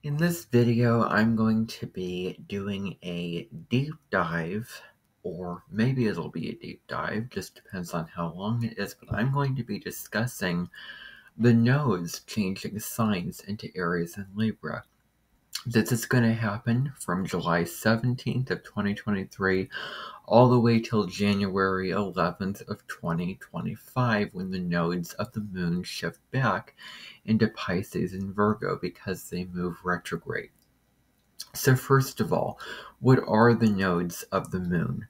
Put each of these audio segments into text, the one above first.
In this video, I'm going to be doing a deep dive, or maybe it'll be a deep dive, just depends on how long it is, but I'm going to be discussing the nodes changing signs into Aries and Libra. This is going to happen from July 17th of 2023 all the way till January 11th of 2025 when the nodes of the moon shift back into Pisces and Virgo because they move retrograde. So first of all, what are the nodes of the moon?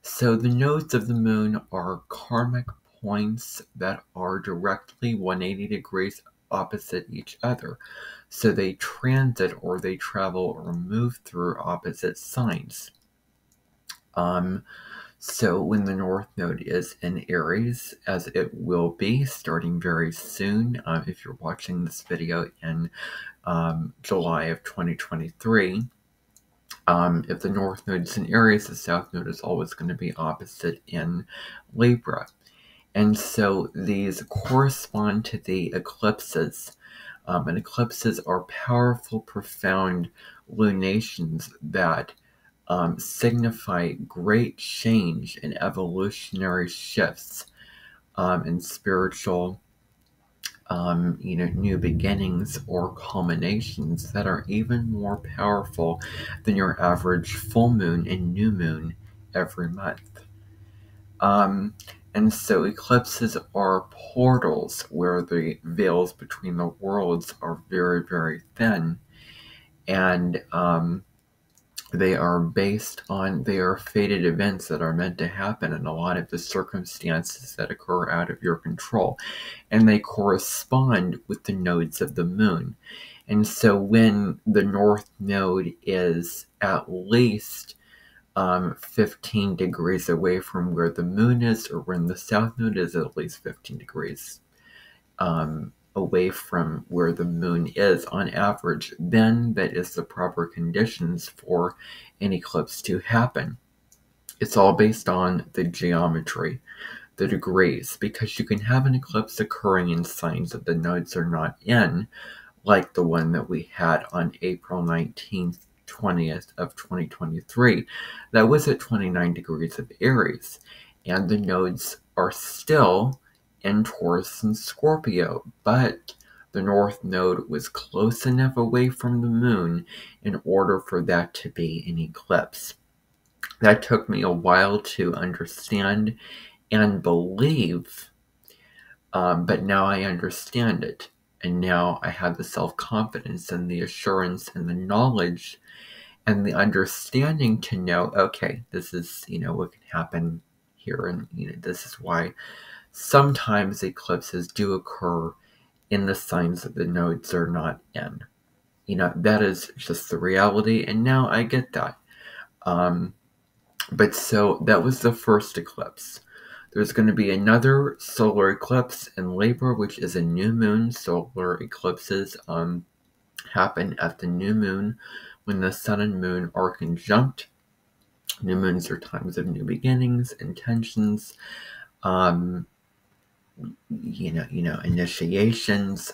So the nodes of the moon are karmic points that are directly 180 degrees opposite each other. So they transit or they travel or move through opposite signs. So when the North Node is in Aries, as it will be starting very soon, if you're watching this video in July of 2023, if the North Node is in Aries, the South Node is always going to be opposite in Libra. And so these correspond to the eclipses. And eclipses are powerful, profound lunations that signify great change and evolutionary shifts in spiritual, new beginnings or culminations that are even more powerful than your average full moon and new moon every month. And so eclipses are portals where the veils between the worlds are very, very thin. And they are fated events that are meant to happen in a lot of the circumstances that occur out of your control. And they correspond with the nodes of the moon. And so when the North Node is at least 15 degrees away from where the moon is, or when the South Node is at least 15 degrees away from where the moon is on average, then that is the proper conditions for an eclipse to happen. It's all based on the geometry, the degrees, because you can have an eclipse occurring in signs that the nodes are not in, like the one that we had on April 19th, 20th of 2023. That was at 29 degrees of Aries, and the nodes are still in Taurus and Scorpio, but the North Node was close enough away from the moon in order for that to be an eclipse. That took me a while to understand and believe, but now I understand it. And now I have the self-confidence and the assurance and the knowledge and the understanding to know, okay, this is, what can happen here. And, this is why sometimes eclipses do occur in the signs that the nodes are not in. That is just the reality. And now I get that. But so that was the first eclipse. There's going to be another solar eclipse in Libra, which is a new moon. Solar eclipses happen at the new moon when the sun and moon are conjunct. New moons are times of new beginnings, intentions, initiations,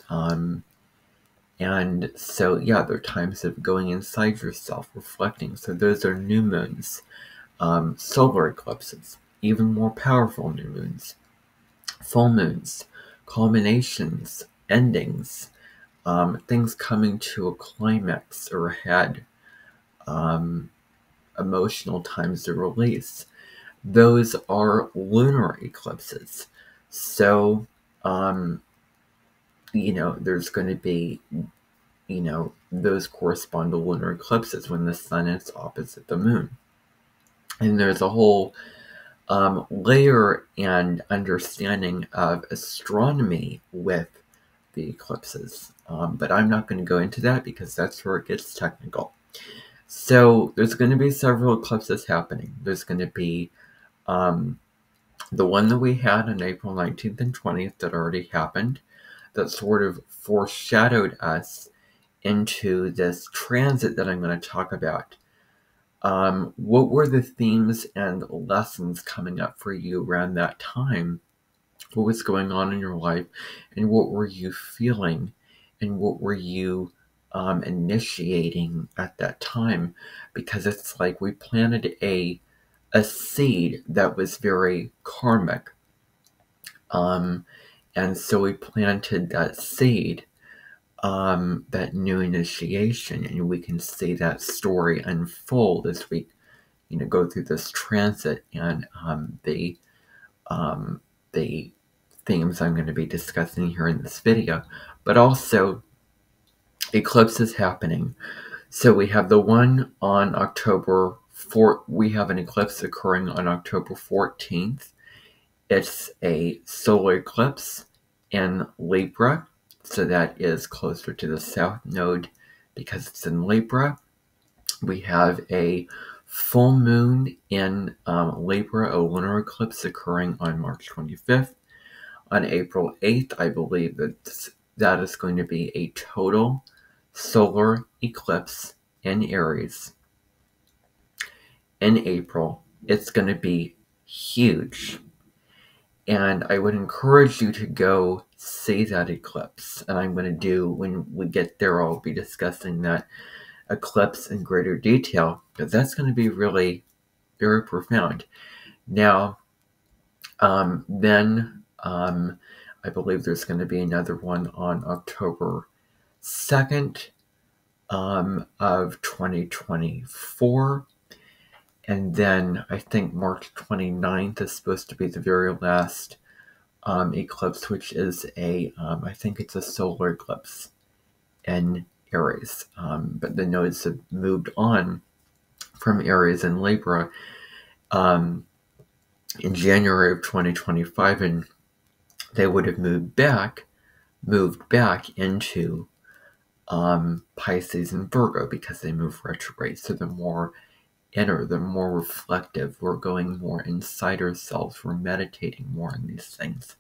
and so they're times of going inside yourself, reflecting. So those are new moons. Solar eclipses, even more powerful new moons, full moons, culminations, endings, things coming to a climax or a head, emotional times of release. Those are lunar eclipses. So, there's going to be, those correspond to lunar eclipses when the sun is opposite the moon. And there's a whole layer and understanding of astronomy with the eclipses. But I'm not going to go into that because that's where it gets technical. So there's going to be several eclipses happening. There's going to be the one that we had on April 19th and 20th that already happened, that sort of foreshadowed us into this transit that I'm going to talk about. What were the themes and lessons coming up for you around that time? What was going on in your life, and what were you feeling, and what were you initiating at that time, because it's like we planted a seed that was very karmic. And so we planted that seed, that new initiation, and we can see that story unfold as we, go through this transit, and the themes I'm going to be discussing here in this video, but also eclipses happening. So we have the one on October 4th. We have an eclipse occurring on October 14th. It's a solar eclipse in Libra, so that is closer to the south node because it's in Libra. We have a full moon in Libra, a lunar eclipse occurring on March 25th. On April 8th, I believe that is going to be a total solar eclipse in Aries. In April, it's going to be huge. And I would encourage you to go see that eclipse. And I'm going to do, when we get there, I'll be discussing that eclipse in greater detail, because that's going to be really very profound. Now, then I believe there's going to be another one on October 2nd of 2024. And then I think March 29th is supposed to be the very last eclipse, which is I think it's a solar eclipse in Aries. But the nodes have moved on from Aries and Libra in January of 2025, and they would have moved back into Pisces and Virgo, because they move retrograde. So they're more inner, they're more reflective. We're going more inside ourselves. We're meditating more on these things.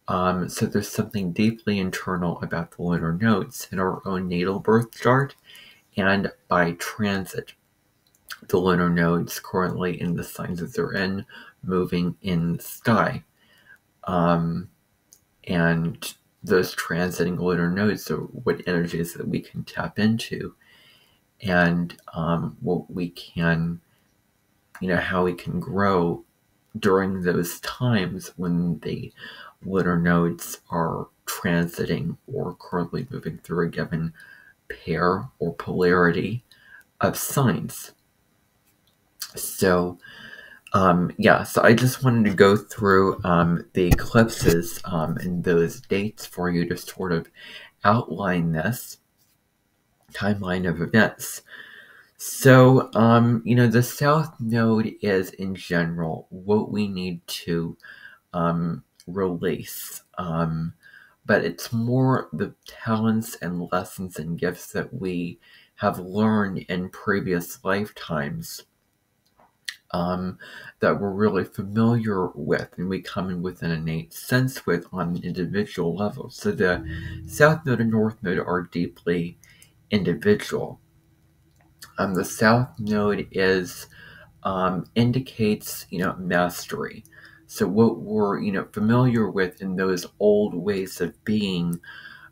So there's something deeply internal about the lunar nodes in our own natal birth chart, and by transit. The lunar nodes currently in the signs that they're in, moving in the sky. And those transiting lunar nodes are what energies that we can tap into, and what we can, how we can grow during those times when the lunar nodes are transiting or currently moving through a given pair or polarity of signs. So so I just wanted to go through the eclipses and those dates for you to sort of outline this timeline of events. So, the South Node is, in general, what we need to release. But it's more the talents and lessons and gifts that we have learned in previous lifetimes that we're really familiar with, and we come in with an innate sense with on an individual level. So the South Node and North Node are deeply individual. The South Node indicates, mastery. So what we're, familiar with in those old ways of being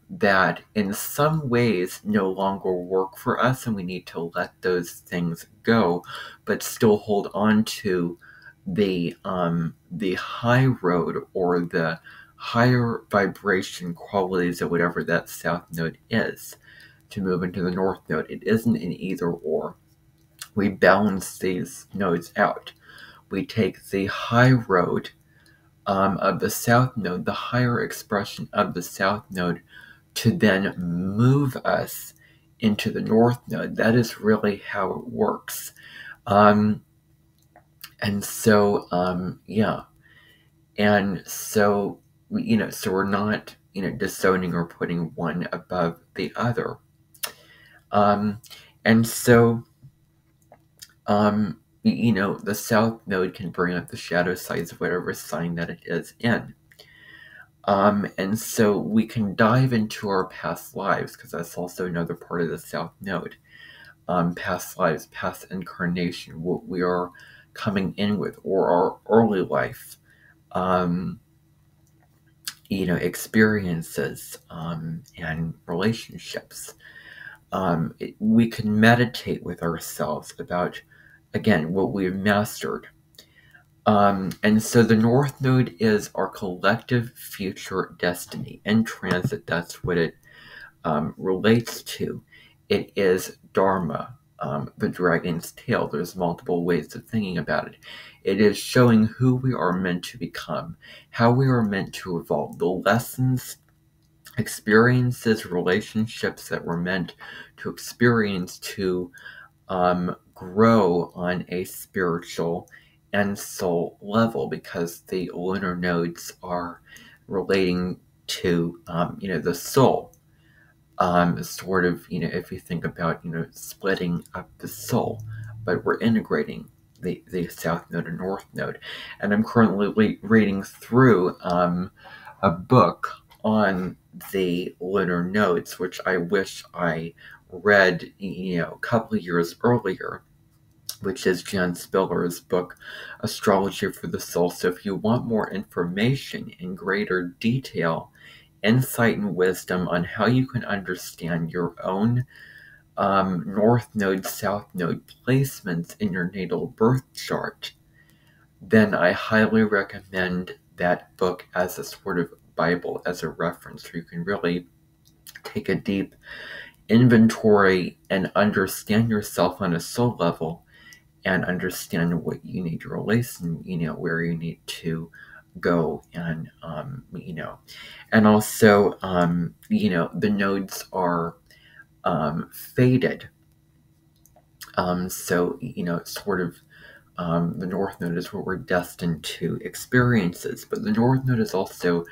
that in some ways no longer work for us, and we need to let those things go, but still hold on to the high road, or the higher vibration qualities of whatever that South Node is, to move into the North Node. It isn't an either or. We balance these nodes out. We take the high road of the South Node, the higher expression of the South Node, to then move us into the North Node. That is really how it works. And so, And so, so we're not, disowning or putting one above the other. And so, the South Node can bring up the shadow sides of whatever sign that it is in. And so we can dive into our past lives, because that's also another part of the South Node. Past lives, past incarnation, what we are coming in with, or our early life, experiences, and relationships. we can meditate with ourselves about, again, what we've mastered. And so the North Node is our collective future destiny. In transit, that's what it relates to. It is Dharma, the dragon's tail. There's multiple ways of thinking about it. It is showing who we are meant to become, how we are meant to evolve, the lessons, experiences, relationships that we're meant to experience to grow on a spiritual and soul level, because the lunar nodes are relating to the soul. Sort of, if you think about, splitting up the soul, but we're integrating the South Node and North Node. And I'm currently reading through a book on the lunar nodes, which I wish I read, a couple of years earlier, which is Jan Spiller's book, Astrology for the Soul. So if you want more information in greater detail, insight and wisdom on how you can understand your own North Node, South Node placements in your natal birth chart, then I highly recommend that book as a sort of Bible, as a reference, where you can really take a deep inventory and understand yourself on a soul level, and understand what you need to release, and where you need to go, and and also the nodes are faded. So sort of the North Node is what we're destined to experiences, but the North Node is also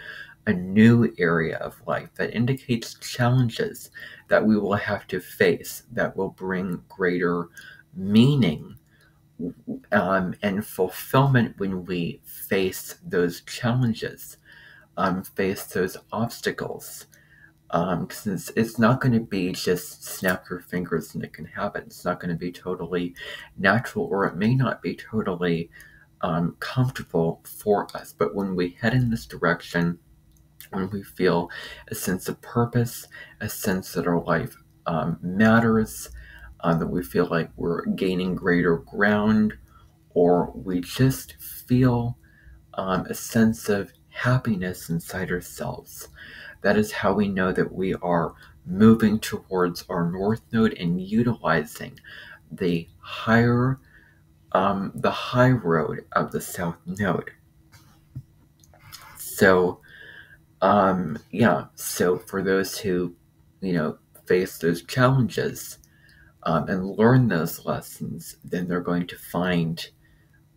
a new area of life that indicates challenges that we will have to face, that will bring greater meaning and fulfillment when we face those challenges, face those obstacles. Because it's not going to be just snap your fingers and it can happen. It's not going to be totally natural, or it may not be totally comfortable for us. But when we head in this direction, when we feel a sense of purpose, a sense that our life matters, that we feel like we're gaining greater ground, or we just feel a sense of happiness inside ourselves, that is how we know that we are moving towards our North Node and utilizing the high road of the South Node. So, so for those who, face those challenges and learn those lessons, then they're going to find,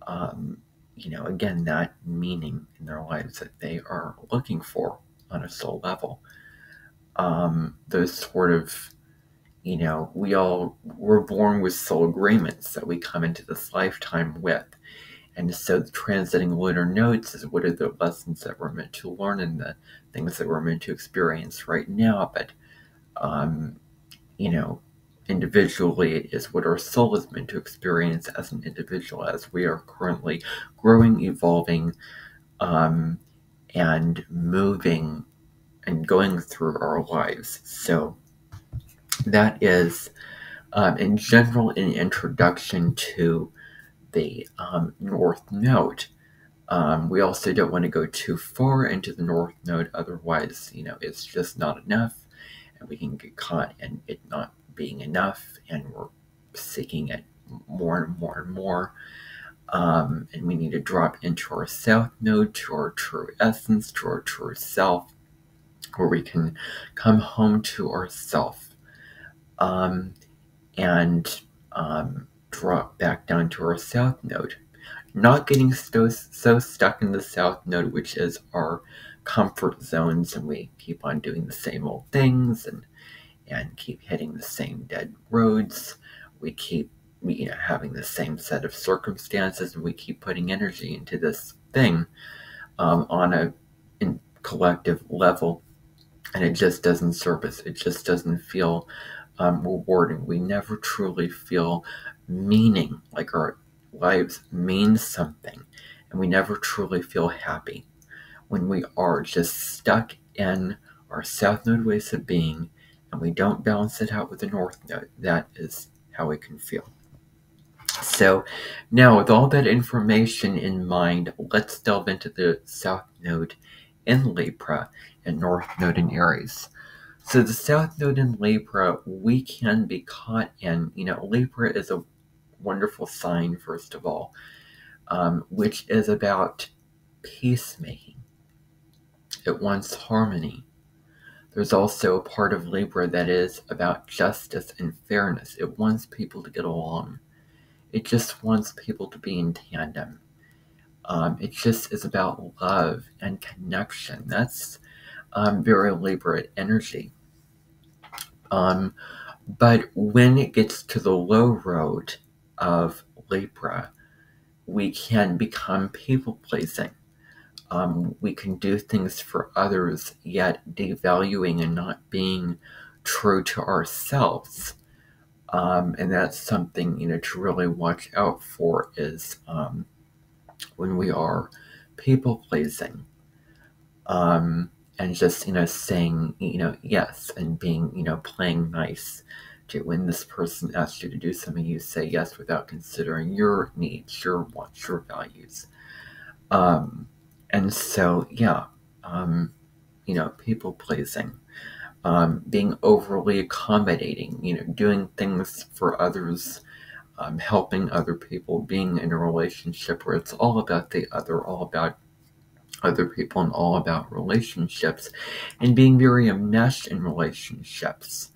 again, that meaning in their lives that they are looking for on a soul level. Those sort of, we're born with soul agreements that we come into this lifetime with. And so the transiting lunar nodes is what are the lessons that we're meant to learn, and the things that we're meant to experience right now. But, individually, it is what our soul is meant to experience as an individual, as we are currently growing, evolving, and moving and going through our lives. So that is, in general, an introduction to the North Node. We also don't want to go too far into the North Node, otherwise, it's just not enough, and we can get caught in it not being enough, and we're seeking it more and more and more. And we need to drop into our South Node, to our true essence, to our true self, where we can come home to ourself, and drop back down to our South Node. Not getting so stuck in the South Node, which is our comfort zones, and we keep on doing the same old things, and keep hitting the same dead roads. We keep having the same set of circumstances, and we keep putting energy into this thing on a collective level, and it just doesn't serve us. It just doesn't feel rewarding. We never truly feel meaning, like our lives mean something, and we never truly feel happy when we are just stuck in our South Node ways of being, and we don't balance it out with the North Node, that is how it can feel. So now, with all that information in mind, let's delve into the South Node in Libra and North Node in Aries. So the South Node in Libra, we can be caught in, Libra is a wonderful sign, first of all, which is about peacemaking. It wants harmony. There's also a part of Libra that is about justice and fairness. It wants people to get along. It just wants people to be in tandem. It just is about love and connection. That's very Libra energy. But when it gets to the low road of Libra, we can become people-pleasing. We can do things for others, yet devaluing and not being true to ourselves. And that's something, to really watch out for is when we are people-pleasing. And just, saying, yes, and being, playing nice. When this person asks you to do something, you say yes without considering your needs, your wants, your values. And so, people-pleasing. Being overly accommodating, doing things for others, helping other people, being in a relationship where it's all about the other, all about other people and all about relationships, and being very enmeshed in relationships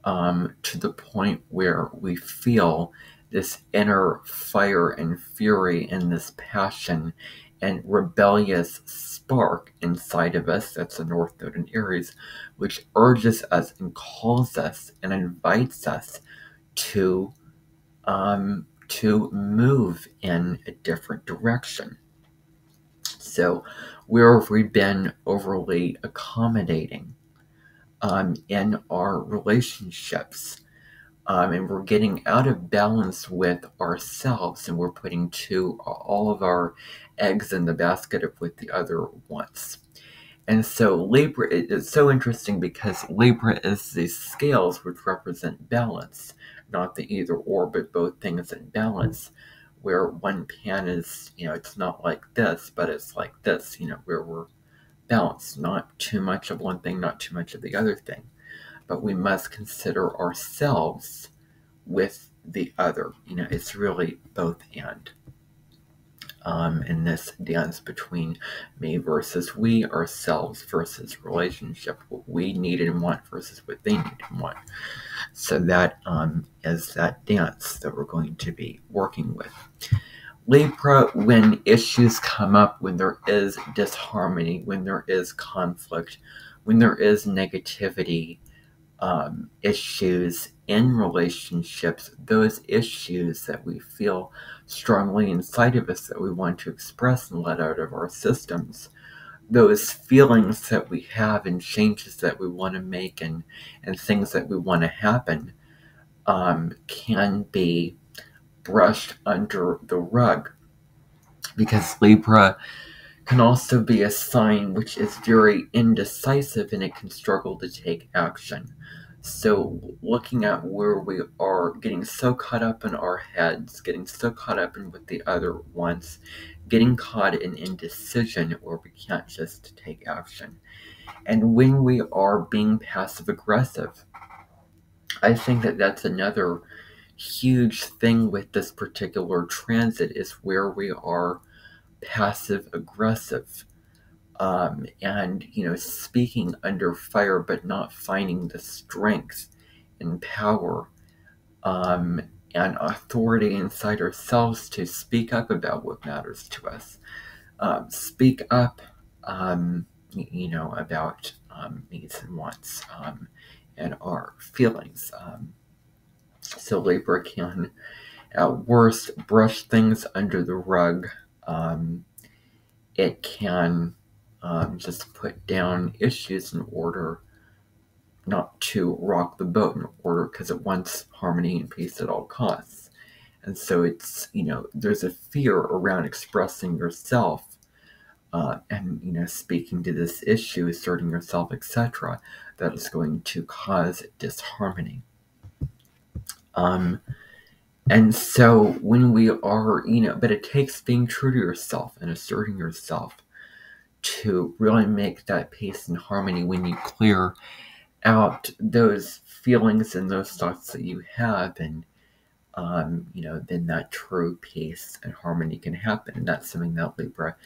to the point where we feel this inner fire and fury and this passion and rebellious spark inside of us. That's the North Node in Aries, which urges us and calls us and invites us to move in a different direction. So where have we been overly accommodating in our relationships? And we're getting out of balance with ourselves, and we're putting all of our eggs in the basket of what the other wants. And so Libra is so interesting because Libra is these scales which represent balance, not the either or, but both things in balance, where one pan is, it's not like this, but it's like this, where we're balanced, not too much of one thing, not too much of the other thing. But we must consider ourselves with the other. It's really both and. In this dance between me versus we, ourselves versus relationship, what we need and want versus what they need and want. So that is that dance that we're going to be working with. Libra, when issues come up, when there is disharmony, when there is conflict, when there is negativity, issues in relationships, those issues that we feel strongly inside of us that we want to express and let out of our systems, those feelings that we have and changes that we want to make and things that we want to happen can be brushed under the rug, because Libra can also be a sign which is very indecisive and it can struggle to take action. So looking at where we are getting so caught up in our heads, getting so caught up in what the other wants, getting caught in indecision where we can't just take action. And when we are being passive aggressive, I think that that's another huge thing with this particular transit, is where we are passive aggressive. And speaking under fire, but not finding the strength and power and authority inside ourselves to speak up about what matters to us. Speak up, about needs and wants and our feelings. So Libra can, at worst, brush things under the rug. It can just put down issues in order not to rock the boat, in order because it wants harmony and peace at all costs. And so it's, there's a fear around expressing yourself and, speaking to this issue, asserting yourself, etc., that is going to cause disharmony. And so when we are, but it takes being true to yourself and asserting yourself to really make that peace and harmony when you clear out those feelings and those thoughts that you have, and then that true peace and harmony can happen. And that's something that Libra,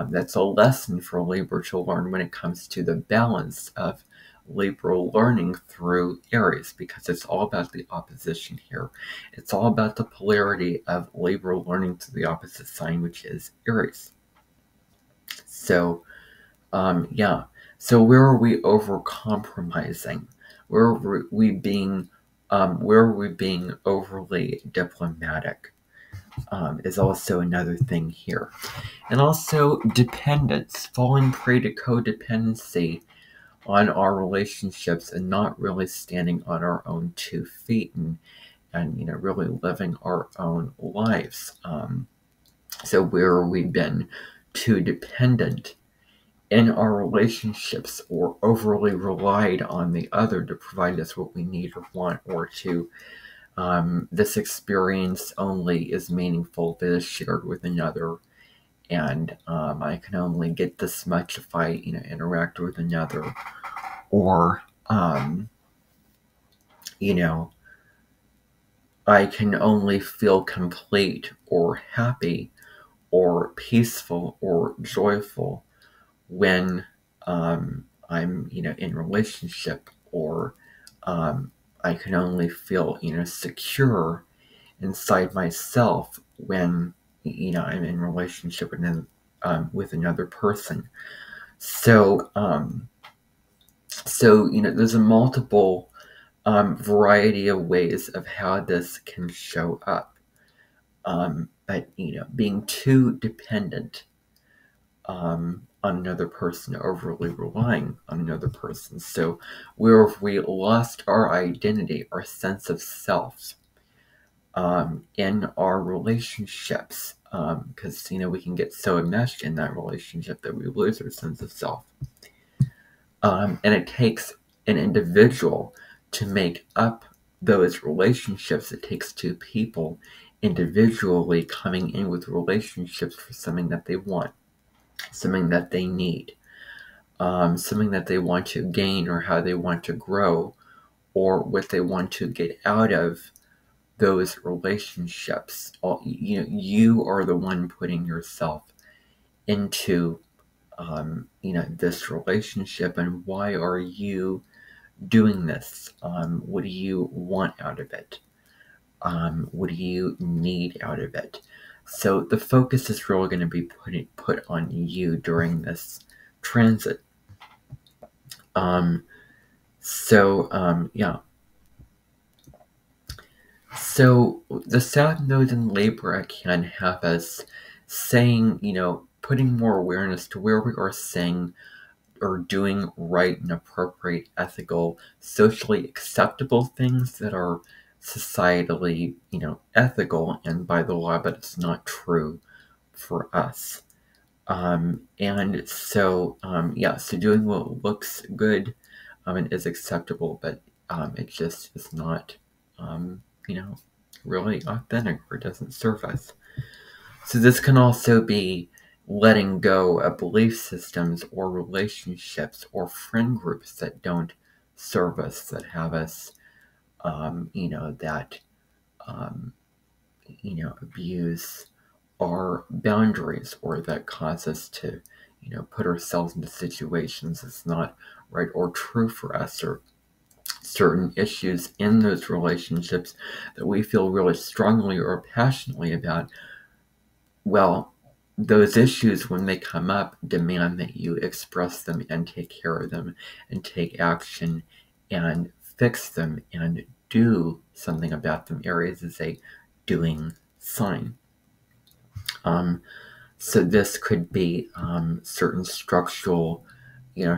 that's a lesson for Libra to learn when it comes to the balance of Libra learning through Aries, because it's all about the opposition here. It's all about the polarity of Libra learning to the opposite sign, which is Aries. So, So where are we over compromising? Where are we being overly diplomatic? Is also another thing here. And also dependence, falling prey to codependency on our relationships and not really standing on our own 2 feet and really living our own lives. So where have we been too dependent in our relationships, or overly relied on the other to provide us what we need or want, or to this experience only is meaningful if it is shared with another, and I can only get this much if I interact with another, or I can only feel complete or happy or peaceful or joyful when I'm in relationship, or I can only feel secure inside myself when I'm in relationship with another person. So there's a multiple variety of ways of how this can show up. But being too dependent on another person, overly relying on another person. So where have we lost our identity, our sense of self in our relationships? Because we can get so enmeshed in that relationship that we lose our sense of self. And it takes an individual to make up those relationships. It takes 2 people individually coming in with relationships for something that they want, something that they need, something that they want to gain, or how they want to grow, or what they want to get out of those relationships. You are the one putting yourself into this relationship, and why are you doing this? What do you want out of it? What do you need out of it? So the focus is really going to be put on you during this transit. So the South Node in Libra can have us saying, putting more awareness to where we are saying or doing right and appropriate, ethical, socially acceptable things that are societally, ethical and by the law, but it's not true for us. So doing what looks good and is acceptable, but it just is not, really authentic, or doesn't serve us. So this can also be letting go of belief systems or relationships or friend groups that don't serve us, that have us, abuse our boundaries, or that cause us to, put ourselves into situations that's not right or true for us, or certain issues in those relationships that we feel really strongly or passionately about. Well, those issues, when they come up, demand that you express them and take care of them and take action and fix them and do something about them. Aries is a doing sign. So this could be certain structural,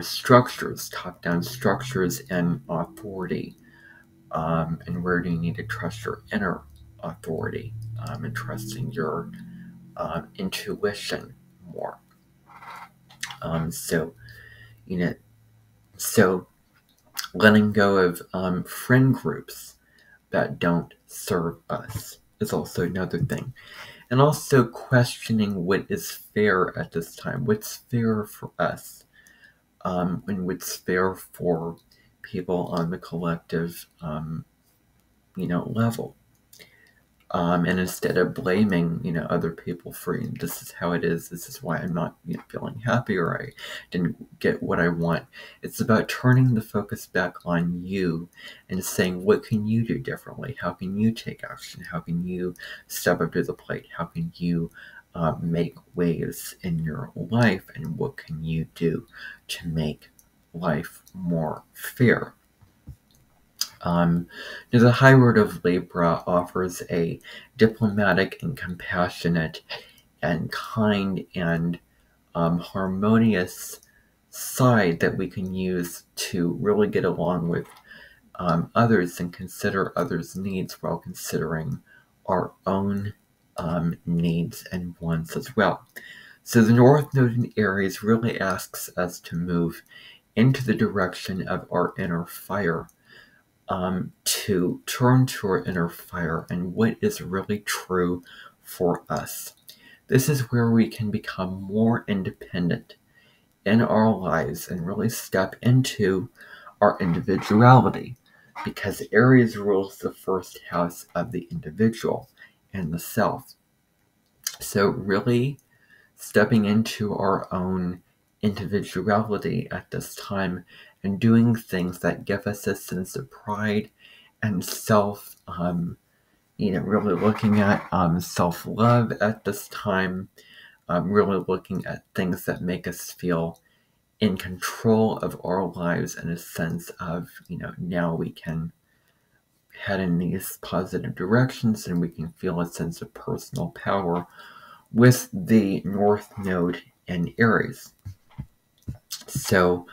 structures, top-down structures and authority. And where do you need to trust your inner authority and trusting your intuition more? So letting go of friend groups that don't serve us is also another thing. And also questioning what is fair at this time, what's fair for us, and what's fair for people on the collective, level. And instead of blaming, other people for, this is how it is, this is why I'm not feeling happy, or I didn't get what I want. It's about turning the focus back on you and saying, what can you do differently? How can you take action? How can you step up to the plate? How can you make waves in your life? And what can you do to make life more fair? The High Road of Libra offers a diplomatic and compassionate and kind and harmonious side that we can use to really get along with others and consider others' needs while considering our own needs and wants as well. So the North Node in Aries really asks us to move into the direction of our inner fire, to turn to our inner fire and what is really true for us. This is where we can become more independent in our lives and really step into our individuality, because Aries rules the first house of the individual and the self. So really stepping into our own individuality at this time and doing things that give us a sense of pride and self, really looking at self-love at this time, really looking at things that make us feel in control of our lives in a sense of, now we can head in these positive directions and we can feel a sense of personal power with the North Node in Aries. So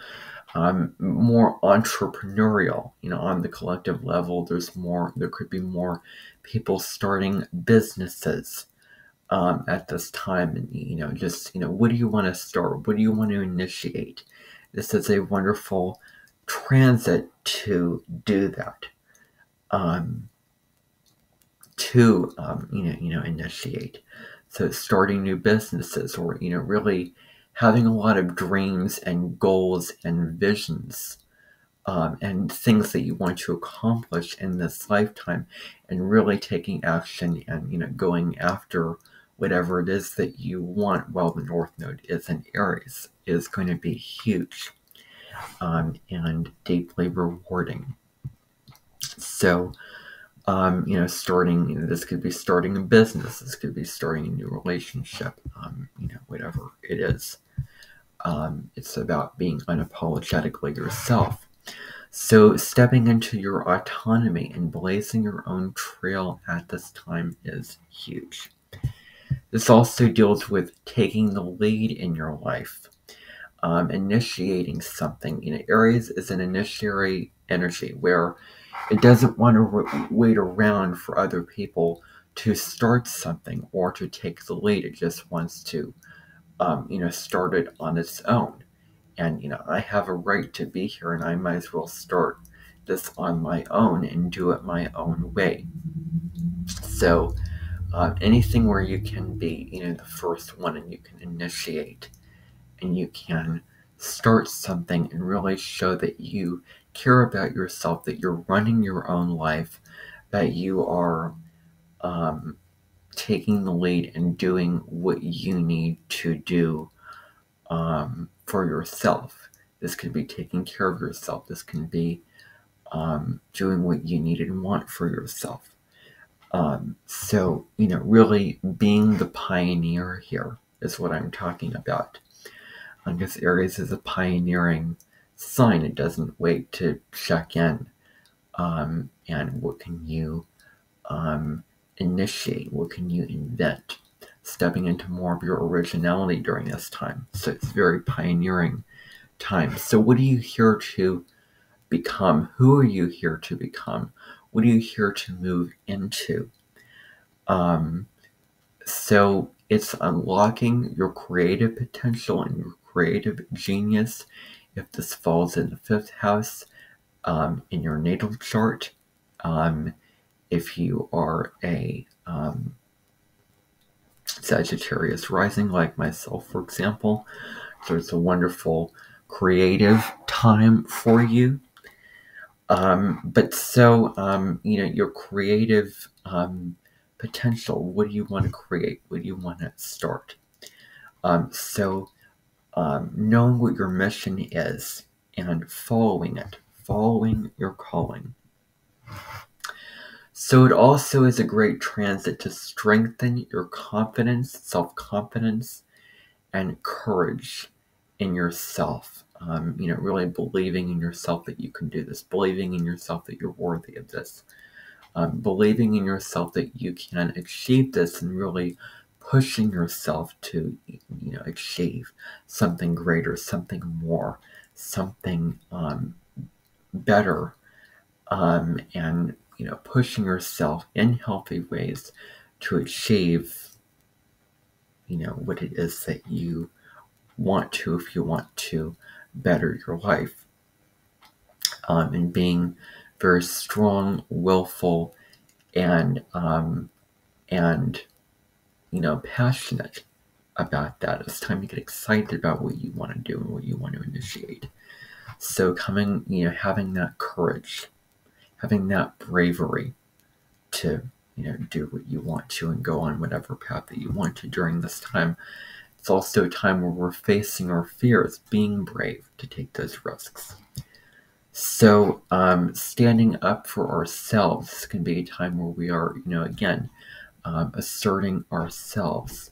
more entrepreneurial, on the collective level, there could be more people starting businesses at this time. And, what do you want to start? What do you want to initiate? This is a wonderful transit to do that. Initiate. So starting new businesses, or, really having a lot of dreams and goals and visions, and things that you want to accomplish in this lifetime, and really taking action and, going after whatever it is that you want while the North Node is in Aries is going to be huge, and deeply rewarding. So, this could be starting a business, this could be starting a new relationship, whatever it is. It's about being unapologetically yourself. So stepping into your autonomy and blazing your own trail at this time is huge. This also deals with taking the lead in your life, initiating something. Aries is an initiatory energy where it doesn't want to wait around for other people to start something or to take the lead. It just wants to, start it on its own. And, I have a right to be here, and I might as well start this on my own and do it my own way. So anything where you can be, the first one, and you can initiate and you can start something and really show that you care about yourself, that you're running your own life, that you are taking the lead and doing what you need to do for yourself. This could be taking care of yourself. This can be doing what you need and want for yourself. So, really being the pioneer here is what I'm talking about. Because Aries is a pioneering sign. It doesn't wait to check in. And what can you initiate? What can you invent? Stepping into more of your originality during this time. So it's very pioneering time. So what are you here to become? Who are you here to become? What are you here to move into? So it's unlocking your creative potential and your creative genius. If this falls in the 5th house, in your natal chart. If you are a Sagittarius rising, like myself, for example, so it's a wonderful creative time for you. But so, your creative potential, what do you want to create? What do you want to start? Knowing what your mission is and following it, following your calling. So it also is a great transit to strengthen your confidence, self-confidence, and courage in yourself. Really believing in yourself that you can do this, believing in yourself that you're worthy of this, believing in yourself that you can achieve this, and really pushing yourself to, achieve something greater, something more, something better, and pushing yourself in healthy ways to achieve, what it is that you want to, if you want to better your life, and being very strong, willful, and passionate about that. It's time to get excited about what you want to do and what you want to initiate. So having that courage, having that bravery to do what you want to and go on whatever path that you want to during this time. It's also a time where we're facing our fears, being brave to take those risks. So standing up for ourselves can be a time where we are, again, asserting ourselves,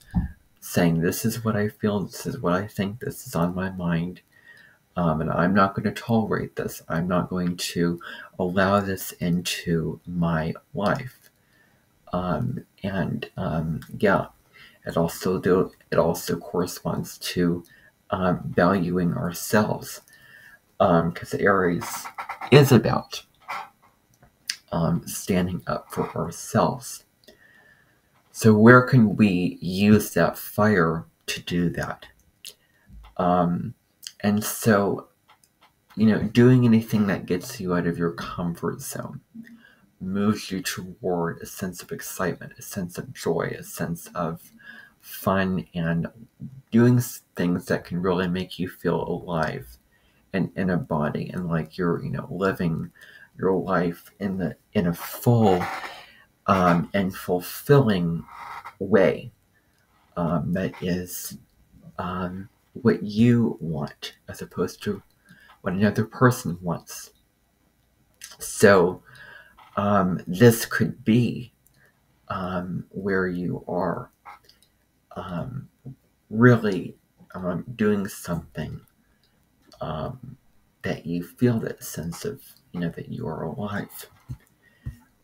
saying, this is what I feel, this is what I think, this is on my mind, and I'm not going to tolerate this. I'm not going to allow this into my life. It also corresponds to valuing ourselves, because Aries is about standing up for ourselves. So where can we use that fire to do that? And so, doing anything that gets you out of your comfort zone, moves you toward a sense of excitement, a sense of joy, a sense of fun, and doing things that can really make you feel alive and in a body, and like you're, living your life in a full and fulfilling way, that is what you want as opposed to what another person wants. So this could be where you are really doing something that you feel that sense of, that you are alive.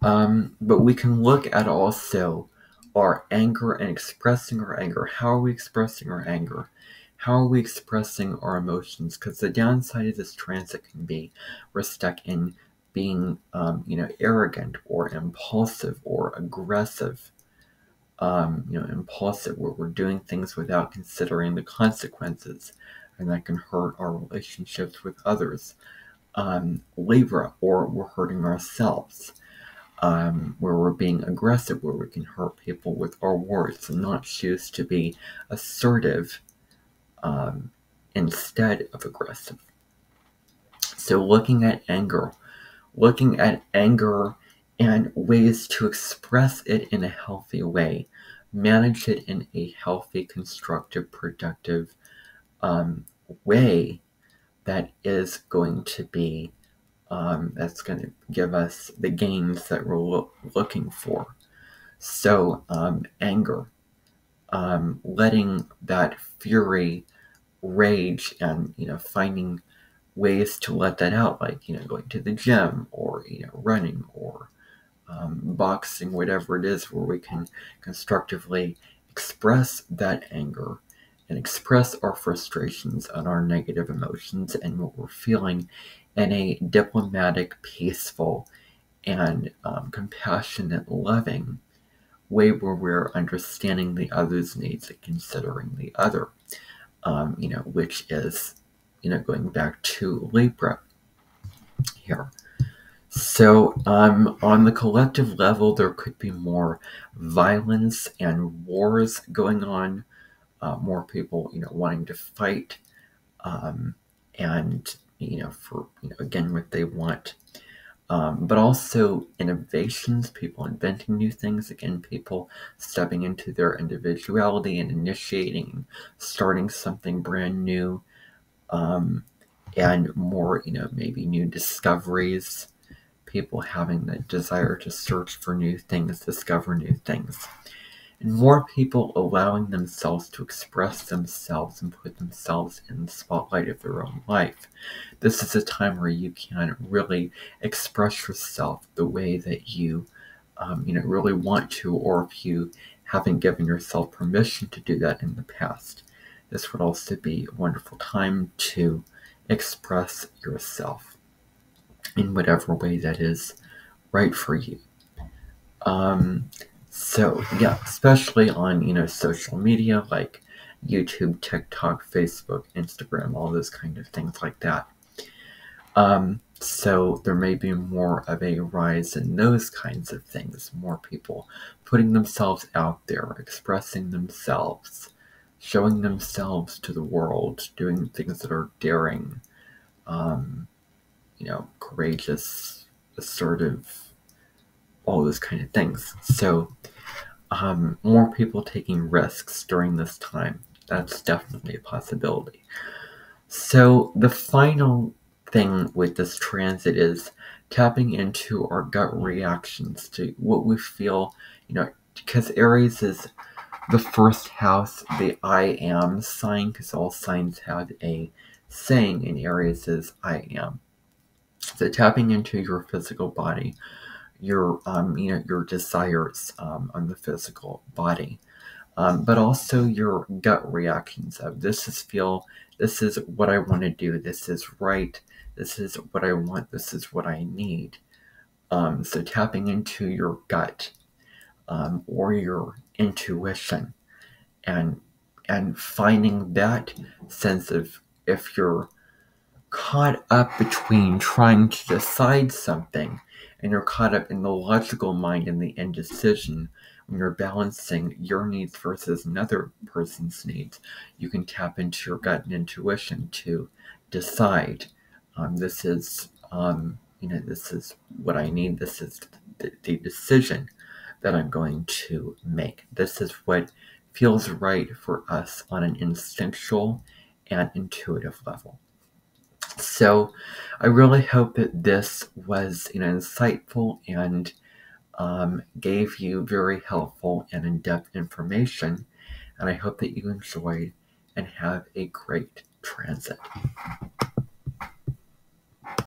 But we can look at also our anger and expressing our anger. How are we expressing our anger? How are we expressing our emotions? Because the downside of this transit can be we're stuck in being, arrogant or impulsive or aggressive. Impulsive, where we're doing things without considering the consequences, and that can hurt our relationships with others. Libra, or we're hurting ourselves, where we're being aggressive, where we can hurt people with our words and not choose to be assertive instead of aggressive. So looking at anger and ways to express it in a healthy way, manage it in a healthy, constructive, productive way that is going to be, that's going to give us the gains that we're looking for. So anger, letting that fury rage, and finding ways to let that out, like going to the gym, or running, or boxing, whatever it is, where we can constructively express that anger and express our frustrations and our negative emotions and what we're feeling in a diplomatic, peaceful, and compassionate, loving way, where we're understanding the other's needs and considering the other, which is, going back to Libra here. So on the collective level, there could be more violence and wars going on, more people, wanting to fight, and, for, again, what they want. But also innovations, people inventing new things, again, people stepping into their individuality and initiating, starting something brand new, and more, maybe new discoveries, people having the desire to search for new things, discover new things. And more people allowing themselves to express themselves and put themselves in the spotlight of their own life. This is a time where you can really express yourself the way that you, really want to, or if you haven't given yourself permission to do that in the past. This would also be a wonderful time to express yourself in whatever way that is right for you. So yeah, especially on, social media like YouTube, TikTok, Facebook, Instagram, all those kind of things like that. So there may be more of a rise in those kinds of things, more people putting themselves out there, expressing themselves, showing themselves to the world, doing things that are daring, courageous, assertive, all those kind of things. So more people taking risks during this time. That's definitely a possibility. So the final thing with this transit is tapping into our gut reactions to what we feel, because Aries is the first house, the I am sign, because all signs have a saying, and Aries is I am. So tapping into your physical body, your your desires on the physical body, but also your gut reactions of this is what I want to do, this is right, this is what I want, this is what I need. So tapping into your gut, or your intuition, and finding that sense of, if you're caught up between trying to decide something and you're caught up in the logical mind and the indecision, when you're balancing your needs versus another person's needs, you can tap into your gut and intuition to decide, this is what I need, this is the decision that I'm going to make, this is what feels right for us on an instinctual and intuitive level. So I really hope that this was, insightful and gave you very helpful and in-depth information. And I hope that you enjoyed and have a great transit.